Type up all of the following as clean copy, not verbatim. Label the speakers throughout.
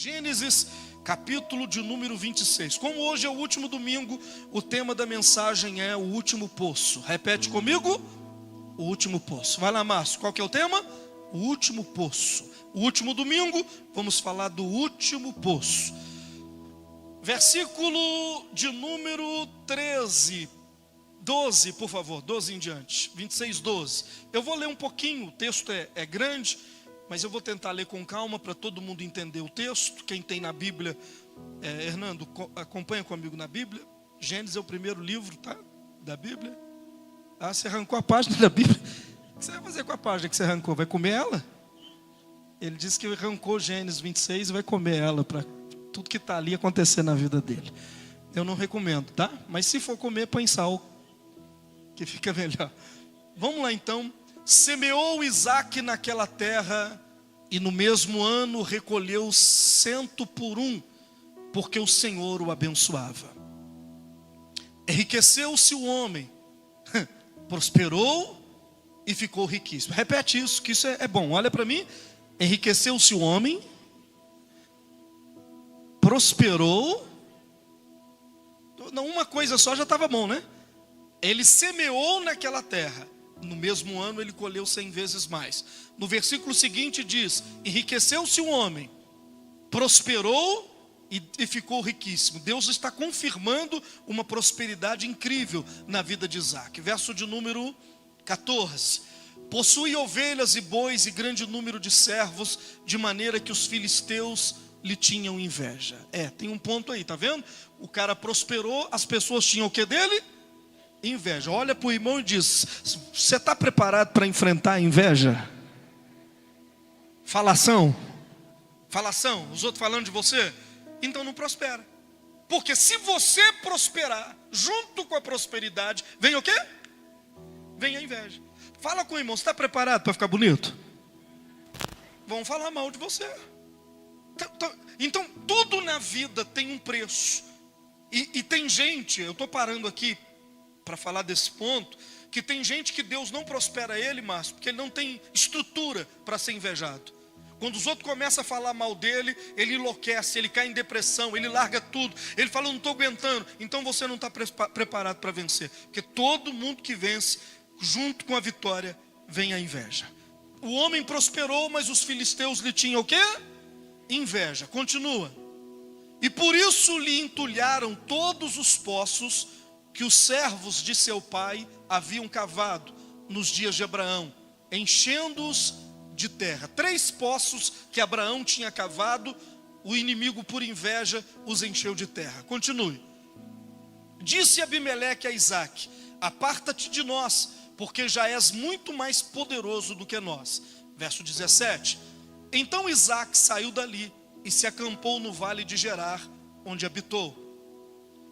Speaker 1: Gênesis, capítulo de número 26. Como hoje é o último domingo, o tema da mensagem é o último poço. Repete comigo: o último poço. Vai lá, Márcio, qual que é o tema? O último poço. O último domingo, vamos falar do último poço. Versículo de número 13, 12, por favor, 12 em diante. 26, 12. Eu vou ler um pouquinho, o texto é grande, mas eu vou tentar ler com calma para todo mundo entender o texto. Quem tem na Bíblia, Hernando, acompanha comigo na Bíblia. Gênesis é o primeiro livro, tá? Da Bíblia. Ah, você arrancou a página da Bíblia. O que você vai fazer com a página que você arrancou? Vai comer ela? Ele disse que arrancou Gênesis 26 e vai comer ela para tudo que está ali acontecer na vida dele. Eu não recomendo, tá? Mas se for comer, põe sal, que fica melhor. Vamos lá então. Semeou Isaque naquela terra, e no mesmo ano recolheu 100 por 1, porque o Senhor o abençoava. Enriqueceu-se o homem, prosperou e ficou riquíssimo. Repete isso, que isso é bom. Olha para mim. Enriqueceu-se o homem, prosperou. Não, uma coisa só já estava bom, né? Ele semeou naquela terra. No mesmo ano ele colheu 100 vezes mais. No versículo seguinte diz: enriqueceu-se o homem, prosperou e ficou riquíssimo. Deus está confirmando uma prosperidade incrível na vida de Isaque. Verso de número 14. Possui ovelhas e bois e grande número de servos, de maneira que os filisteus lhe tinham inveja. Tem um ponto aí, tá vendo? O cara prosperou, as pessoas tinham o que dele? Inveja. Olha para o irmão e diz: você está preparado para enfrentar a inveja? Falação. Falação. Os outros falando de você? Então não prospera. Porque se você prosperar, junto com a prosperidade, vem o quê? Vem a inveja. Fala com o irmão: você está preparado para ficar bonito? Vão falar mal de você. Então tudo na vida tem um preço. E tem gente, eu estou parando aqui para falar desse ponto, que tem gente que Deus não prospera ele, Márcio, porque ele não tem estrutura para ser invejado. Quando os outros começam a falar mal dele, ele enlouquece, ele cai em depressão, ele larga tudo, ele fala: eu não estou aguentando. Então você não está preparado para vencer, porque todo mundo que vence, junto com a vitória, vem a inveja. O homem prosperou, mas os filisteus lhe tinham o quê? Inveja. Continua. E por isso lhe entulharam todos os poços que os servos de seu pai haviam cavado nos dias de Abraão, enchendo-os de terra. 3 poços que Abraão tinha cavado, o inimigo por inveja os encheu de terra. Continue. Disse Abimeleque a Isaque: aparta-te de nós, porque já és muito mais poderoso do que nós. Verso 17. Então Isaque saiu dali e se acampou no vale de Gerar, onde habitou.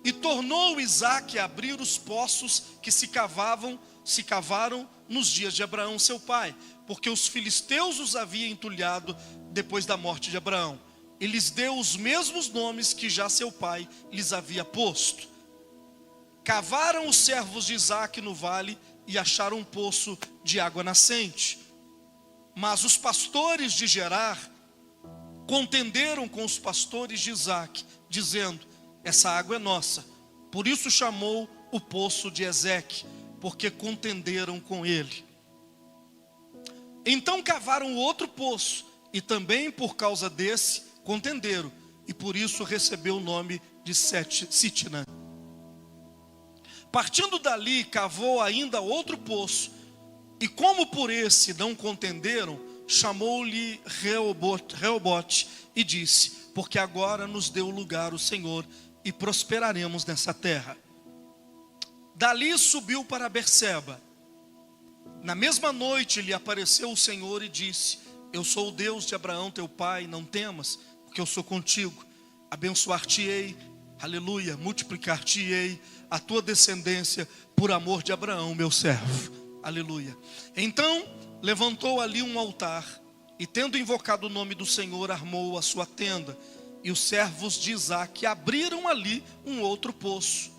Speaker 1: E tornou Isaque a abrir os poços que se cavaram nos dias de Abraão seu pai, porque os filisteus os haviam entulhado depois da morte de Abraão. E lhes deu os mesmos nomes que já seu pai lhes havia posto. Cavaram os servos de Isaque no vale e acharam um poço de água nascente. Mas os pastores de Gerar contenderam com os pastores de Isaque, dizendo: essa água é nossa. Por isso chamou o poço de Ezeque, porque contenderam com ele. Então cavaram outro poço, e também por causa desse contenderam, e por isso recebeu o nome de Sitnã. Partindo dali, cavou ainda outro poço, e como por esse não contenderam, chamou-lhe Reobote e disse: porque agora nos deu lugar o Senhor, e prosperaremos nessa terra. Dali subiu para Berseba. Na mesma noite lhe apareceu o Senhor e disse: eu sou o Deus de Abraão teu pai, não temas, porque eu sou contigo. Abençoar-te-ei, aleluia, multiplicar-te-ei a tua descendência por amor de Abraão, meu servo, aleluia. Então levantou ali um altar, e tendo invocado o nome do Senhor, armou a sua tenda. E os servos de Isaque abriram ali um outro poço.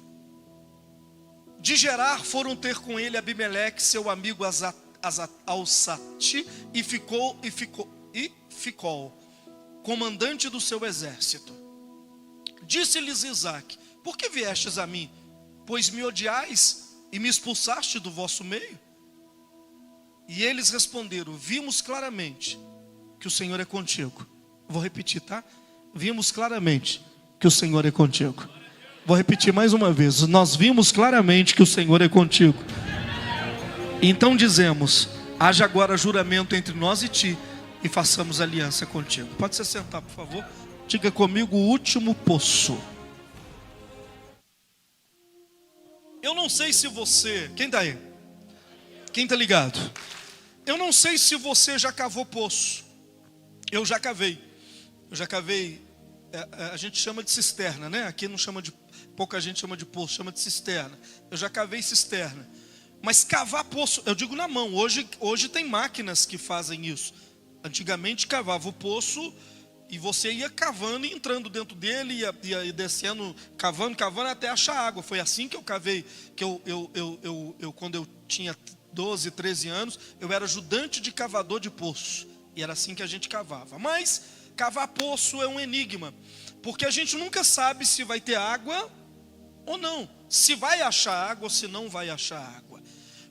Speaker 1: De Gerar foram ter com ele Abimeleque, seu amigo Alsate, e Ficol. comandante do seu exército. Disse-lhes Isaque: por que viestes a mim? Pois me odiais e me expulsaste do vosso meio? E eles responderam: vimos claramente que o Senhor é contigo. Vou repetir, tá? Vimos claramente que o Senhor é contigo. Vou repetir mais uma vez: nós vimos claramente que o Senhor é contigo. Então dizemos: haja agora juramento entre nós e ti, e façamos aliança contigo. Pode se sentar, por favor. Diga comigo: o último poço. Eu não sei se você... Quem está aí? Quem está ligado? Eu não sei se você já cavou poço. Eu já cavei. A gente chama de cisterna, né? Aqui não chama de... Pouca gente chama de poço, chama de cisterna. Eu já cavei cisterna. Mas cavar poço, eu digo na mão. Hoje tem máquinas que fazem isso. Antigamente cavava o poço e você ia cavando e entrando dentro dele, ia descendo, cavando até achar água. Foi assim que eu cavei, que eu quando eu tinha 12, 13 anos, eu era ajudante de cavador de poço. E era assim que a gente cavava. Mas cavar poço é um enigma, porque a gente nunca sabe se vai ter água ou não. Se vai achar água ou se não vai achar água.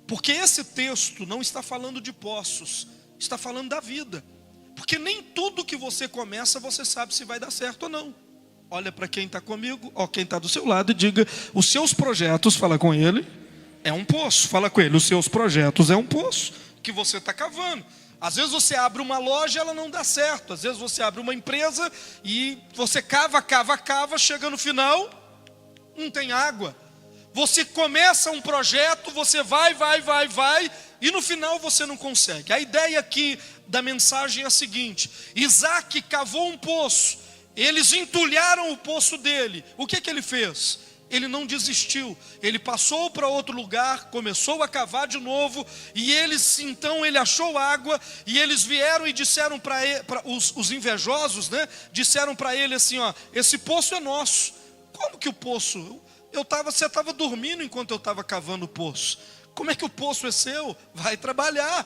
Speaker 1: Porque esse texto não está falando de poços, está falando da vida. Porque nem tudo que você começa, você sabe se vai dar certo ou não. Olha para quem está comigo, ó, quem está do seu lado, e diga: os seus projetos, fala com ele, é um poço. Fala com ele: os seus projetos é um poço que você está cavando. Às vezes você abre uma loja e ela não dá certo. Às vezes você abre uma empresa e você cava, chega no final, não tem água. Você começa um projeto, você vai, e no final você não consegue. A ideia aqui da mensagem é a seguinte: Isaque cavou um poço, eles entulharam o poço dele. O que ele fez? Ele não desistiu, ele passou para outro lugar, começou a cavar de novo, e então ele achou água, e eles vieram e disseram para ele, os invejosos, né? Disseram para ele assim: ó, esse poço é nosso. Como que o poço? Você estava dormindo enquanto eu estava cavando o poço. Como é que o poço é seu? Vai trabalhar.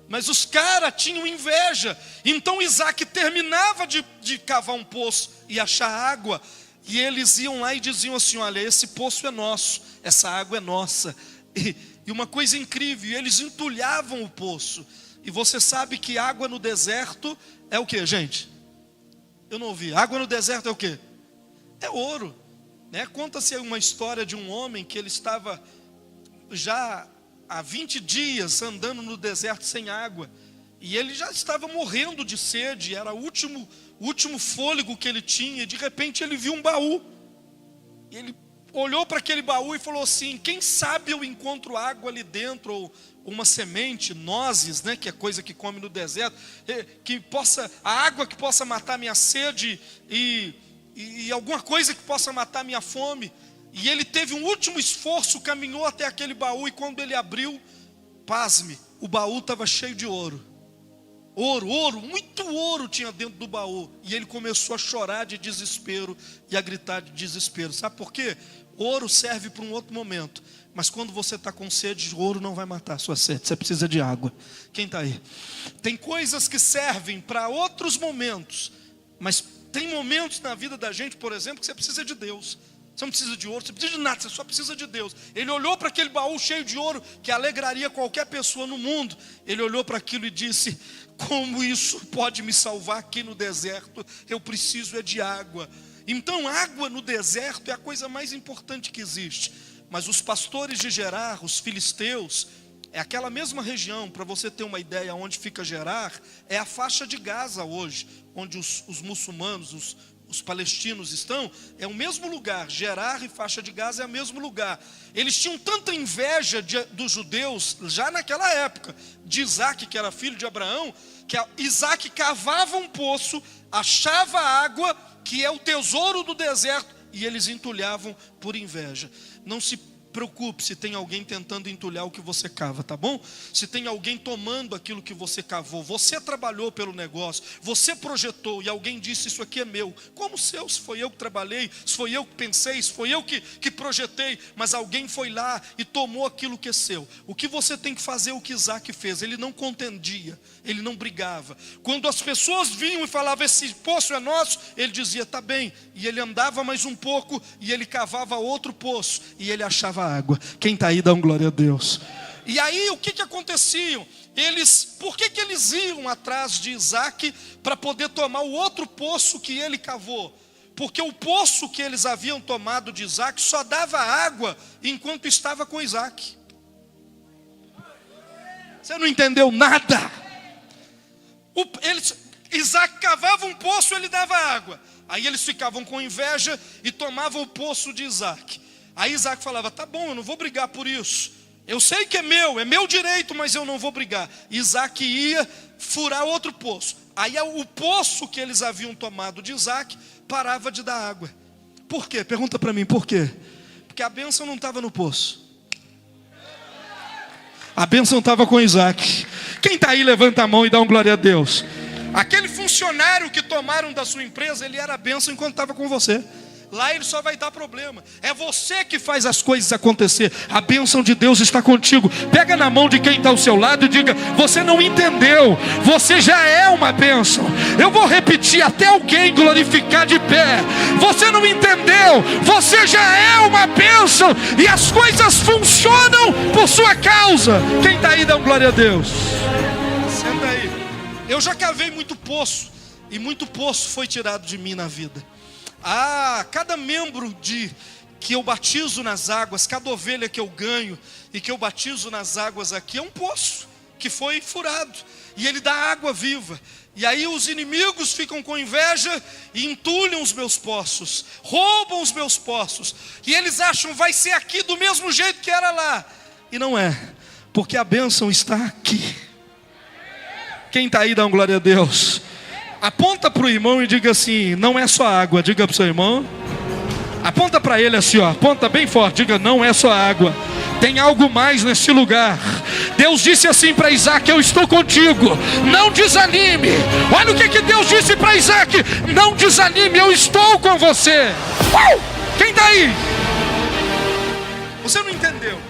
Speaker 1: Mas os caras tinham inveja. Então Isaque terminava de cavar um poço e achar água, e eles iam lá e diziam assim: olha, esse poço é nosso, essa água é nossa. E uma coisa incrível, eles entulhavam o poço. E você sabe que água no deserto é o que, gente? Eu não ouvi. Água no deserto é o que? É ouro. Conta-se uma história de um homem que ele estava já há 20 dias andando no deserto sem água, e ele já estava morrendo de sede, era o último fôlego que ele tinha, e de repente ele viu um baú, e ele olhou para aquele baú e falou assim: quem sabe eu encontro água ali dentro, ou uma semente, nozes, que é coisa que come no deserto, a água que possa matar minha sede, e alguma coisa que possa matar minha fome. E ele teve um último esforço, caminhou até aquele baú, e quando ele abriu, pasme, o baú estava cheio de ouro. Ouro, muito ouro tinha dentro do baú. E ele começou a chorar de desespero e a gritar de desespero. Sabe por quê? Ouro serve para um outro momento, mas quando você está com sede, ouro não vai matar a sua sede, você precisa de água. Quem está aí? Tem coisas que servem para outros momentos, mas tem momentos na vida da gente, por exemplo, que você precisa de Deus. Você não precisa de ouro, você precisa de nada, você só precisa de Deus. Ele olhou para aquele baú cheio de ouro, que alegraria qualquer pessoa no mundo. Ele olhou para aquilo e disse: como isso pode me salvar aqui no deserto? Eu preciso de água. Então água no deserto é a coisa mais importante que existe. Mas os pastores de Gerar, os filisteus, é aquela mesma região. Para você ter uma ideia onde fica Gerar, é a faixa de Gaza hoje, onde os muçulmanos, os palestinos estão, é o mesmo lugar. Gerar e faixa de Gaza é o mesmo lugar. Eles tinham tanta inveja dos judeus, já naquela época, de Isaque, que era filho de Abraão, que Isaque cavava um poço, achava água, que é o tesouro do deserto, e eles entulhavam por inveja. Não se preocupe se tem alguém tentando entulhar o que você cava, tá bom? Se tem alguém tomando aquilo que você cavou. Você trabalhou pelo negócio, você projetou e alguém disse: isso aqui é meu. Como seu? Se foi eu que trabalhei, se foi eu que pensei, se foi eu que projetei. Mas alguém foi lá e tomou aquilo que é seu. O que você tem que fazer é o que Isaac fez. Ele não contendia, ele não brigava. Quando as pessoas vinham e falavam: esse poço é nosso, ele dizia: tá bem. E ele andava mais um pouco e ele cavava outro poço e ele achava água. Quem está aí dá um glória a Deus. E aí o que acontecia? Por que eles iam atrás de Isaac para poder tomar o outro poço que ele cavou? Porque o poço que eles haviam tomado de Isaac só dava água enquanto estava com Isaac. Você não entendeu nada? Isaac cavava um poço, ele dava água. Aí eles ficavam com inveja e tomavam o poço de Isaac. Aí Isaac falava: tá bom, eu não vou brigar por isso. Eu sei que é meu direito, mas eu não vou brigar. Isaac ia furar outro poço. Aí o poço que eles haviam tomado de Isaac parava de dar água. Por quê? Pergunta para mim, por quê? Porque a bênção não estava no poço. A bênção estava com Isaac. Quem está aí, levanta a mão e dá um glória a Deus. Aquele funcionário que tomaram da sua empresa, ele era a bênção enquanto estava com você. Lá ele só vai dar problema. É você que faz as coisas acontecer. A bênção de Deus está contigo. Pega na mão de quem está ao seu lado e diga: você não entendeu, você já é uma bênção. Eu vou repetir até alguém glorificar de pé. Você não entendeu, você já é uma bênção. E as coisas funcionam por sua causa. Quem está aí dá um glória a Deus. Senta aí. Eu já cavei muito poço, e muito poço foi tirado de mim na vida. Cada membro que eu batizo nas águas, cada ovelha que eu ganho e que eu batizo nas águas aqui, é um poço que foi furado, e ele dá água viva. E aí os inimigos ficam com inveja e entulham os meus poços, roubam os meus poços, e eles acham: vai ser aqui do mesmo jeito que era lá. E não é, porque a bênção está aqui. Quem está aí dá um glória a Deus. Aponta para o irmão e diga assim: não é só água. Diga para o seu irmão. Aponta para ele assim, ó. Aponta bem forte. Diga: não é só água. Tem algo mais nesse lugar. Deus disse assim para Isaac: eu estou contigo. Não desanime. Olha o que Deus disse para Isaac: não desanime, eu estou com você. Quem está aí? Você não entendeu?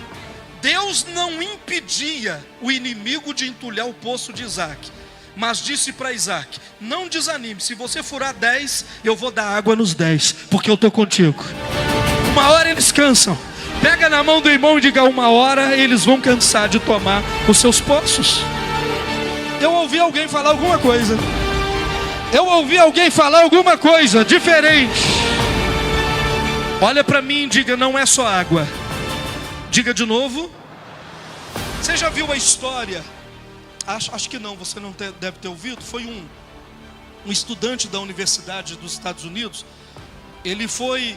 Speaker 1: Deus não impedia o inimigo de entulhar o poço de Isaac, mas disse para Isaac: não desanime, se você furar 10, eu vou dar água nos 10, porque eu estou contigo. Uma hora eles cansam. Pega na mão do irmão e diga: uma hora eles vão cansar de tomar os seus poços. Eu ouvi alguém falar alguma coisa. Eu ouvi alguém falar alguma coisa diferente. Olha para mim e diga: não é só água. Diga de novo. Você já viu a história? Acho que não, você não deve ter ouvido. Foi um estudante da Universidade dos Estados Unidos. Ele foi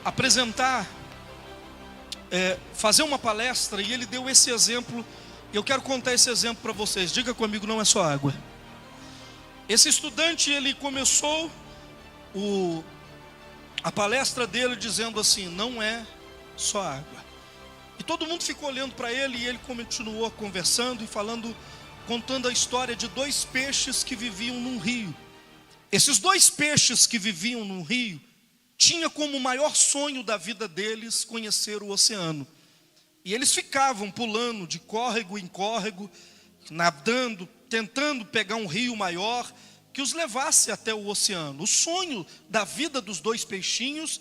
Speaker 1: apresentar, fazer uma palestra, e ele deu esse exemplo. Eu quero contar esse exemplo para vocês. Diga comigo: não é só água. Esse estudante, ele começou a palestra dele dizendo assim: não é só água. E todo mundo ficou olhando para ele, e ele continuou conversando e falando, contando a história de 2 peixes que viviam num rio. Esses 2 peixes que viviam num rio tinha como maior sonho da vida deles conhecer o oceano. E eles ficavam pulando de córrego em córrego, nadando, tentando pegar um rio maior que os levasse até o oceano. O sonho da vida dos 2 peixinhos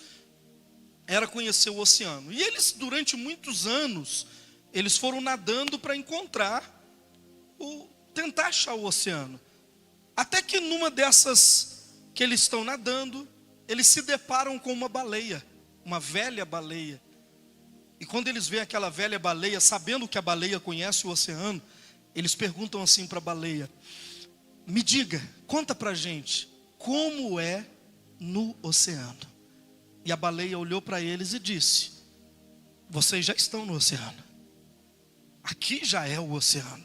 Speaker 1: era conhecer o oceano. E eles, durante muitos anos, eles foram nadando para tentar achar o oceano. Até que numa dessas que eles estão nadando, eles se deparam com uma baleia, uma velha baleia. E quando eles veem aquela velha baleia, sabendo que a baleia conhece o oceano, eles perguntam assim para a baleia: me diga, conta para a gente, como é no oceano? E a baleia olhou para eles e disse: vocês já estão no oceano. Aqui já é o oceano.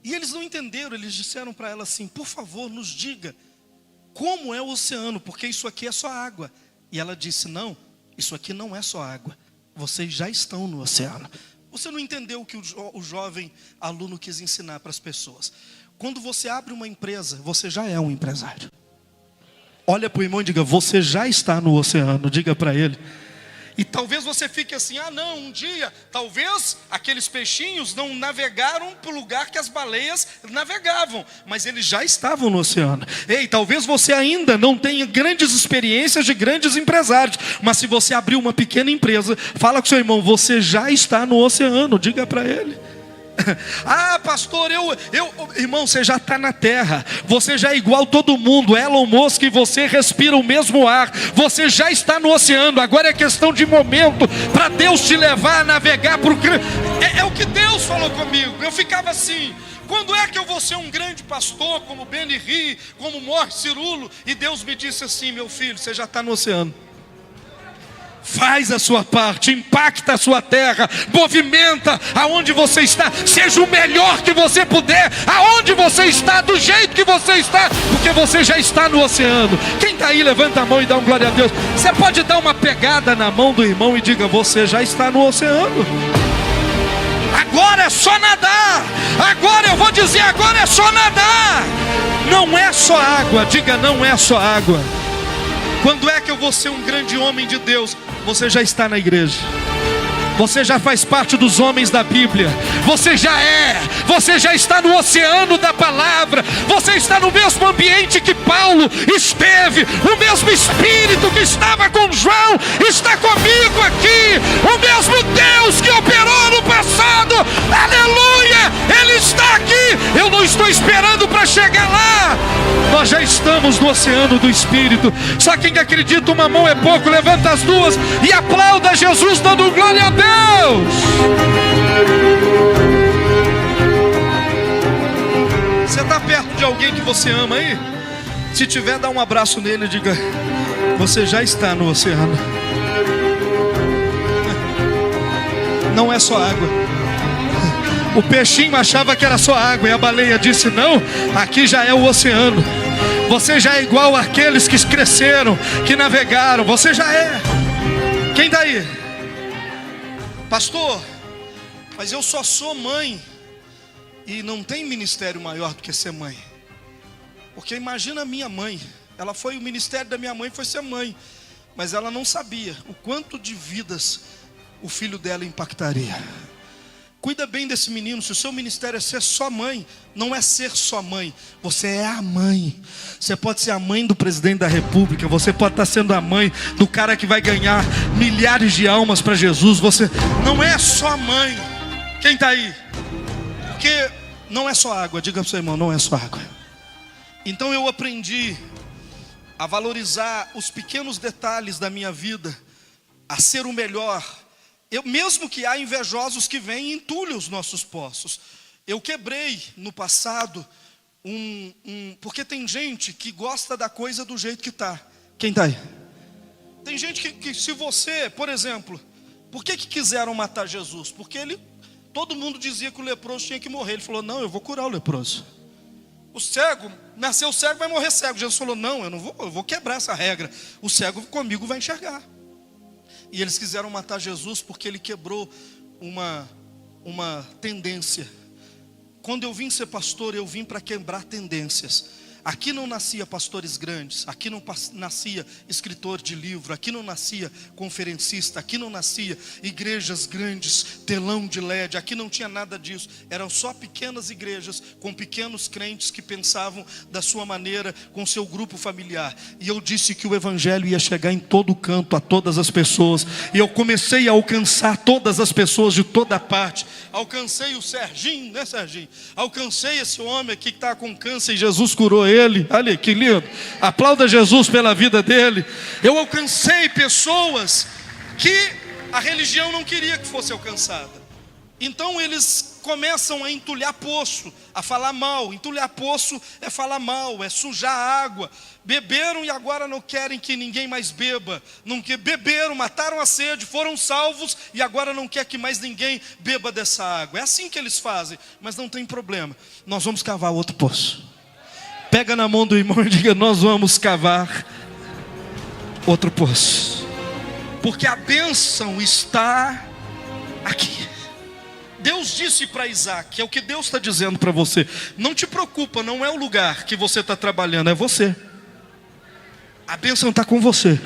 Speaker 1: E eles não entenderam, eles disseram para ela assim: por favor, nos diga como é o oceano, porque isso aqui é só água. E ela disse: não, isso aqui não é só água. vocês já estão no oceano. Você não entendeu o que o jovem aluno quis ensinar para as pessoas. Quando você abre uma empresa, você já é um empresário. Olha para o irmão e diga, você já está no oceano. Diga para ele. E talvez você fique assim, não, um dia, talvez aqueles peixinhos não navegaram para o lugar que as baleias navegavam, mas eles já estavam no oceano. Ei, talvez você ainda não tenha grandes experiências de grandes empresários, mas se você abrir uma pequena empresa, fala com seu irmão, você já está no oceano, diga para ele. Pastor, irmão, você já está na terra, você já é igual todo mundo, Elon Musk, e você respira o mesmo ar, você já está no oceano, agora é questão de momento, para Deus te levar a navegar para o... É o que Deus falou comigo, eu ficava assim, quando é que eu vou ser um grande pastor, como Benny Hinn, como Morris Cirulo, e Deus me disse assim, meu filho, você já está no oceano. Faz a sua parte, impacta a sua terra, movimenta aonde você está, seja o melhor que você puder, aonde você está, do jeito que você está, porque você já está no oceano. Quem está aí, levanta a mão e dá um glória a Deus. Você pode dar uma pegada na mão do irmão e diga, você já está no oceano. Agora é só nadar, agora eu vou dizer, agora é só nadar. Não é só água, diga, não é só água. Quando é que eu vou ser um grande homem de Deus? Você já está na igreja. Você já faz parte dos homens da Bíblia. Você já está no oceano da palavra. Você está no mesmo ambiente que Paulo esteve. O mesmo Espírito que estava com João está comigo aqui. O mesmo Deus que operou no passado, aleluia, Ele está aqui. Eu não estou esperando para chegar lá. Nós já estamos no oceano do Espírito. Só quem acredita, uma mão é pouco, levanta as duas e aplauda Jesus dando glória a Deus. Você está perto de alguém que você ama aí? Se tiver, dá um abraço nele e diga, você já está no oceano. Não é só água. O peixinho achava que era só água e a baleia disse, não, aqui já é o oceano. Você já é igual àqueles que cresceram, que navegaram, você já é. Quem está aí? Pastor, mas eu só sou mãe e não tem ministério maior do que ser mãe. Porque imagina a minha mãe, o ministério da minha mãe foi ser mãe, mas ela não sabia o quanto de vidas o filho dela impactaria. Cuida bem desse menino. Se o seu ministério é ser só mãe, não é ser só mãe, você é a mãe. Você pode ser a mãe do presidente da república, você pode estar sendo a mãe do cara que vai ganhar milhares de almas para Jesus. Você não é só mãe. Quem está aí? Porque não é só água, diga para o seu irmão, não é só água. Então eu aprendi a valorizar os pequenos detalhes da minha vida, a ser o melhor. Mesmo que há invejosos que vêm e entulhem os nossos poços. Eu quebrei no passado porque tem gente que gosta da coisa do jeito que está. Quem está aí? Tem gente que se você, por exemplo, por que quiseram matar Jesus? Porque todo mundo dizia que o leproso tinha que morrer. Ele falou, não, eu vou curar o leproso. O cego, nasceu cego, vai morrer cego. Jesus falou, não, eu vou quebrar essa regra. O cego comigo vai enxergar. E eles quiseram matar Jesus porque ele quebrou uma tendência. Quando eu vim ser pastor, eu vim para quebrar tendências. Aqui não nascia pastores grandes, aqui não nascia escritor de livro, aqui não nascia conferencista, aqui não nascia igrejas grandes, telão de LED, aqui não tinha nada disso. Eram só pequenas igrejas com pequenos crentes que pensavam da sua maneira, com seu grupo familiar. E eu disse que o evangelho ia chegar em todo canto, a todas as pessoas. E eu comecei a alcançar todas as pessoas de toda parte. Alcancei o Serginho, né, Serginho? Alcancei esse homem aqui que está com câncer e Jesus curou ele. Olha que lindo, aplauda Jesus pela vida dele. Eu alcancei pessoas que a religião não queria que fosse alcançada. Então eles começam a entulhar poço, a falar mal. Entulhar poço é falar mal, é sujar a água. Beberam e agora não querem que ninguém mais beba. Beberam, mataram a sede, foram salvos e agora não quer que mais ninguém beba dessa água. É assim que eles fazem, mas não tem problema. Nós vamos cavar outro poço. Pega na mão do irmão e diga, nós vamos cavar outro poço. Porque a bênção está aqui. Deus disse para Isaac, é o que Deus está dizendo para você: não te preocupa, não é o lugar que você está trabalhando, é você. A bênção está com você.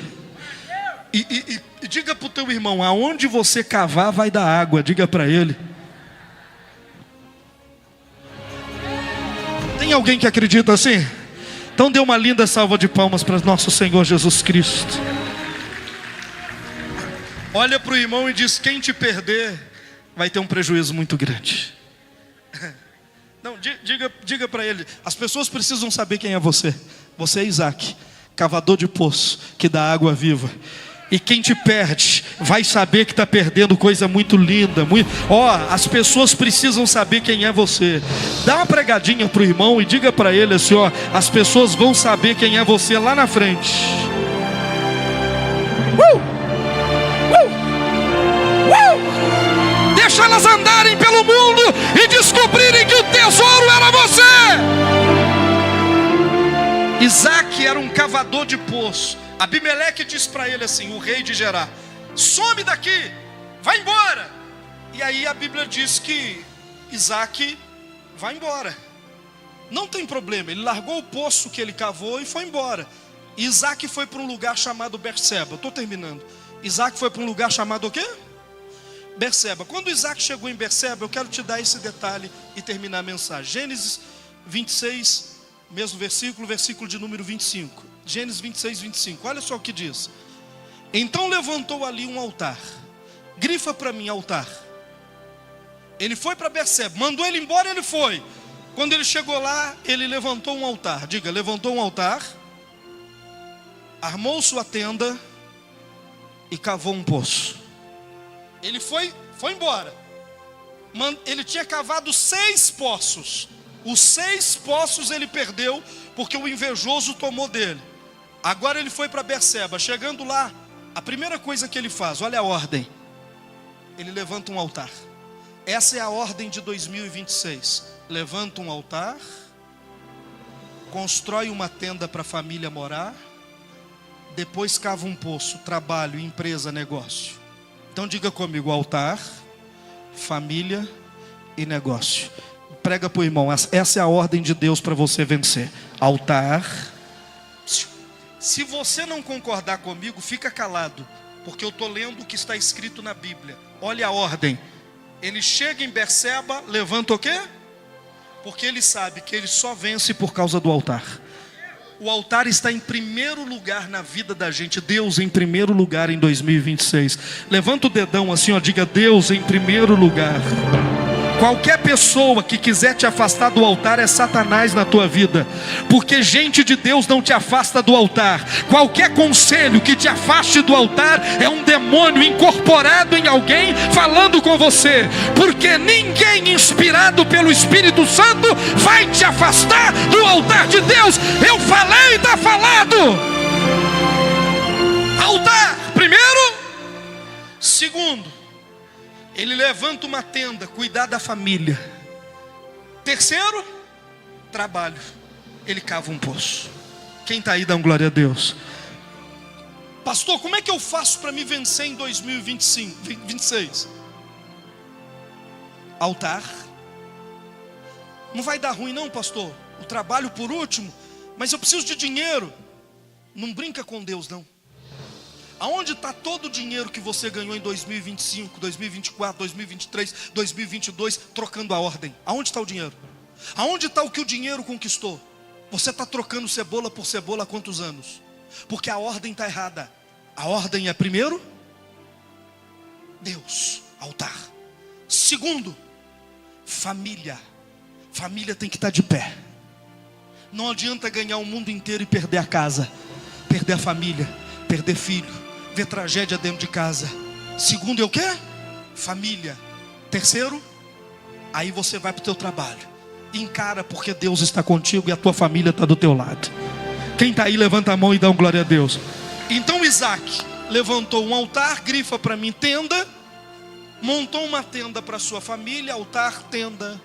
Speaker 1: E diga para o teu irmão: aonde você cavar vai dar água. Diga para ele. Tem alguém que acredita assim? Então dê uma linda salva de palmas para nosso Senhor Jesus Cristo. Olha para o irmão e diz: quem te perder vai ter um prejuízo muito grande. Não, diga para ele: as pessoas precisam saber quem é você. Você é Isaac, cavador de poço, que dá água viva. E quem te perde vai saber que está perdendo coisa muito linda. As pessoas precisam saber quem é você. Dá uma pregadinha para o irmão e diga para ele assim: as pessoas vão saber quem é você lá na frente. Deixa elas andarem pelo mundo e descobrirem que o tesouro era você. Isaac era um cavador de poço. Abimeleque disse para ele assim, o rei de Gerar: some daqui, vai embora. E aí a Bíblia diz que Isaac vai embora. Não tem problema, ele largou o poço que ele cavou e foi embora. E Isaac foi para um lugar chamado Berseba. Estou terminando. Isaac foi para um lugar chamado o quê? Berseba. Quando Isaac chegou em Berseba, eu quero te dar esse detalhe e terminar a mensagem. Gênesis 26, mesmo versículo de número 25. Gênesis 26, 25. Olha só o que diz: então levantou ali um altar. Grifa para mim, altar. Ele foi para Berseba, mandou ele embora, ele foi. Quando ele chegou lá, ele levantou um altar. Diga: levantou um altar, armou sua tenda e cavou um poço. Ele foi embora. Ele tinha cavado 6 poços. Os 6 poços ele perdeu, porque o invejoso tomou dele. Agora ele foi para Berseba. Chegando lá, a primeira coisa que ele faz, olha a ordem: ele levanta um altar. Essa é a ordem de 2026. Levanta um altar, constrói uma tenda para a família morar, depois cava um poço, trabalho, empresa, negócio. Então diga comigo: altar, família e negócio. Prega para o irmão, essa é a ordem de Deus para você vencer. Altar. Se você não concordar comigo, fica calado, porque eu estou lendo o que está escrito na Bíblia. Olha a ordem. Ele chega em Berseba, levanta o quê? Porque ele sabe que ele só vence por causa do altar. O altar está em primeiro lugar na vida da gente. Deus em primeiro lugar em 2026. Levanta o dedão assim, diga: Deus em primeiro lugar. Qualquer pessoa que quiser te afastar do altar é Satanás na tua vida, porque gente de Deus não te afasta do altar. Qualquer conselho que te afaste do altar é um demônio incorporado em alguém falando com você, porque ninguém inspirado pelo Espírito Santo vai te afastar do altar de Deus. Eu falei, está falado. Altar, primeiro. Segundo, ele levanta uma tenda, cuidar da família. Terceiro, trabalho. Ele cava um poço. Quem está aí, dá uma glória a Deus. Pastor, como é que eu faço para me vencer em 2026? Altar. Não vai dar ruim não, pastor. O trabalho por último, mas eu preciso de dinheiro. Não brinca com Deus não. Aonde está todo o dinheiro que você ganhou em 2025, 2024, 2023, 2022, trocando a ordem? Aonde está o dinheiro? Aonde está o que o dinheiro conquistou? Você está trocando cebola por cebola há quantos anos? Porque a ordem está errada. A ordem é primeiro, Deus, altar. Segundo, família. Família tem que estar de pé. Não adianta ganhar o mundo inteiro e perder a casa, perder a família, perder filho, ver tragédia dentro de casa. Segundo é o quê? Família. Terceiro, aí você vai para o teu trabalho. Encara, porque Deus está contigo e a tua família está do teu lado. Quem está aí, levanta a mão e dá um glória a Deus. Então Isaac levantou um altar, grifa para mim tenda, montou uma tenda para sua família, altar, tenda.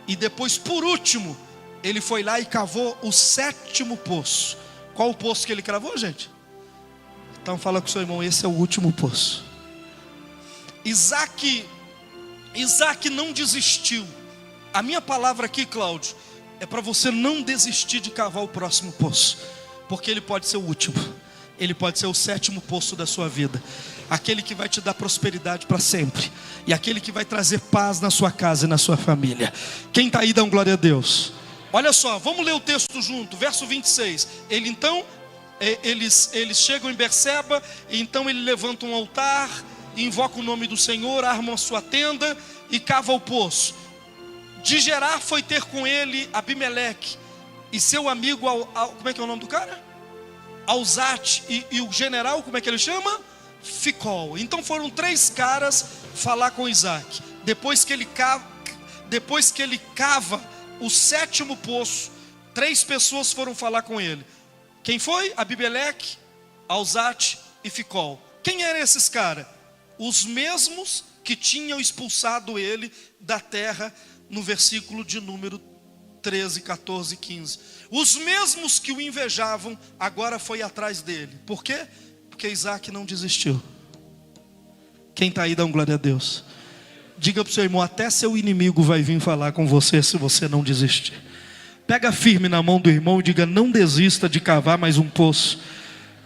Speaker 1: E depois, por último, ele foi lá e cavou o 7º poço. Qual o poço que ele cavou, gente? Então fala com o seu irmão, esse é o último poço. Isaac não desistiu. A minha palavra aqui, Cláudio, é para você não desistir de cavar o próximo poço, porque ele pode ser o último. Ele pode ser o 7º poço da sua vida, aquele que vai te dar prosperidade para sempre, e aquele que vai trazer paz na sua casa e na sua família. Quem está aí, dá um glória a Deus. Olha só, vamos ler o texto junto, verso 26. Eles chegam em Berseba, e então ele levanta um altar, invoca o nome do Senhor, arma a sua tenda e cava o poço. De Gerar foi ter com ele Abimeleque e seu amigo, como é que é o nome do cara? Alzate, e o general, como é que ele chama? Ficol. Então foram 3 caras falar com Isaac. Depois que ele cava o 7º poço, 3 pessoas foram falar com ele. Quem foi? Abimeleque, Alzate e Ficol. Quem eram esses caras? Os mesmos que tinham expulsado ele da terra, no versículo de número 13, 14 e 15. Os mesmos que o invejavam, agora foi atrás dele. Por quê? Porque Isaac não desistiu. Quem está aí, dá um glória a Deus. Diga para o seu irmão, até seu inimigo vai vir falar com você se você não desistir. Pega firme na mão do irmão e diga, não desista de cavar mais um poço,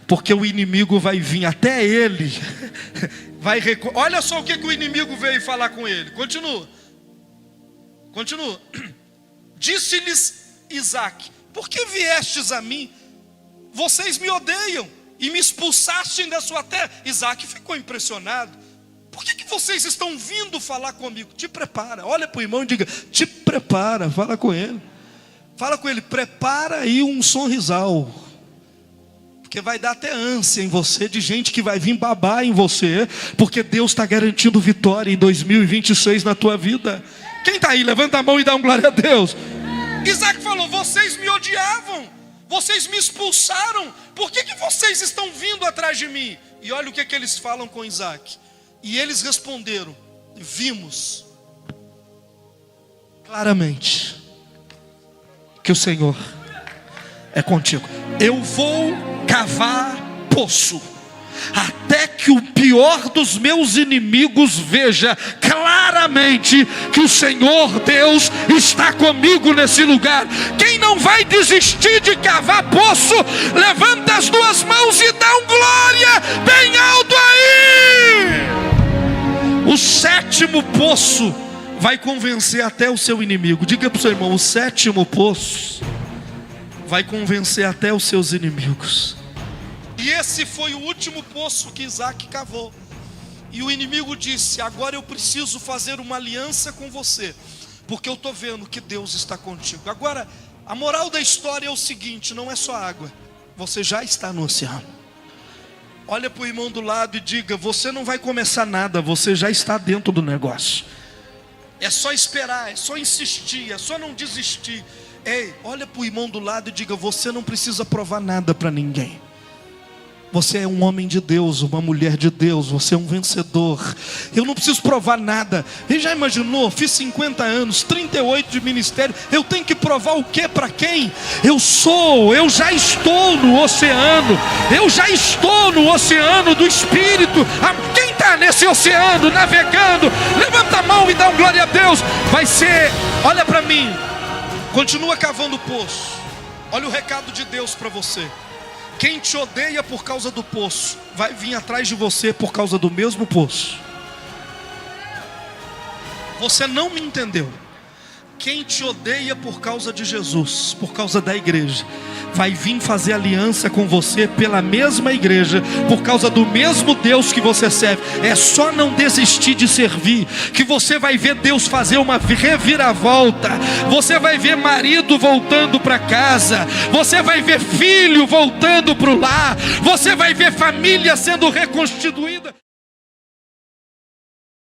Speaker 1: porque o inimigo vai vir, até ele vai olha só o que o inimigo veio falar com ele. Continua. Disse-lhes Isaac, por que viestes a mim? Vocês me odeiam e me expulsastem da sua terra. Isaac ficou impressionado. Por que vocês estão vindo falar comigo? Te prepara, olha para o irmão e diga, te prepara, fala com ele. Fala com ele, prepara aí um sorrisal, porque vai dar até ânsia em você, de gente que vai vir babar em você, porque Deus está garantindo vitória em 2026 na tua vida. Quem está aí, levanta a mão e dá um glória a Deus. Isaac falou, vocês me odiavam, vocês me expulsaram, por que vocês estão vindo atrás de mim? E olha o que eles falam com Isaac. E eles responderam, vimos claramente que o Senhor é contigo. Eu vou cavar poço, até que o pior dos meus inimigos veja claramente que o Senhor Deus está comigo nesse lugar. Quem não vai desistir de cavar poço, levanta as 2 mãos e dá um glória bem alto aí. O 7º poço vai convencer até o seu inimigo. Diga para o seu irmão, o 7º poço vai convencer até os seus inimigos. E esse foi o último poço que Isaac cavou. E o inimigo disse, agora eu preciso fazer uma aliança com você, porque eu estou vendo que Deus está contigo. Agora, a moral da história é o seguinte, não é só água, você já está no oceano. Olha para o irmão do lado e diga, você não vai começar nada, você já está dentro do negócio. É só esperar, é só insistir, é só não desistir. Ei, olha para o irmão do lado e diga, você não precisa provar nada para ninguém. Você é um homem de Deus, uma mulher de Deus, você é um vencedor. Eu não preciso provar nada. Ele já imaginou? Fiz 50 anos, 38 de ministério. Eu tenho que provar o que para quem? Eu já estou no oceano. Eu já estou no oceano do Espírito. Quem está nesse oceano navegando? Levanta a mão e dá um glória a Deus. Vai ser, olha para mim. Continua cavando o poço. Olha o recado de Deus para você. Quem te odeia por causa do poço, vai vir atrás de você por causa do mesmo poço. Você não me entendeu. Quem te odeia por causa de Jesus, por causa da igreja, vai vir fazer aliança com você pela mesma igreja, por causa do mesmo Deus que você serve. É só não desistir de servir, que você vai ver Deus fazer uma reviravolta. Você vai ver marido voltando para casa, você vai ver filho voltando para o lar, você vai ver família sendo reconstituída.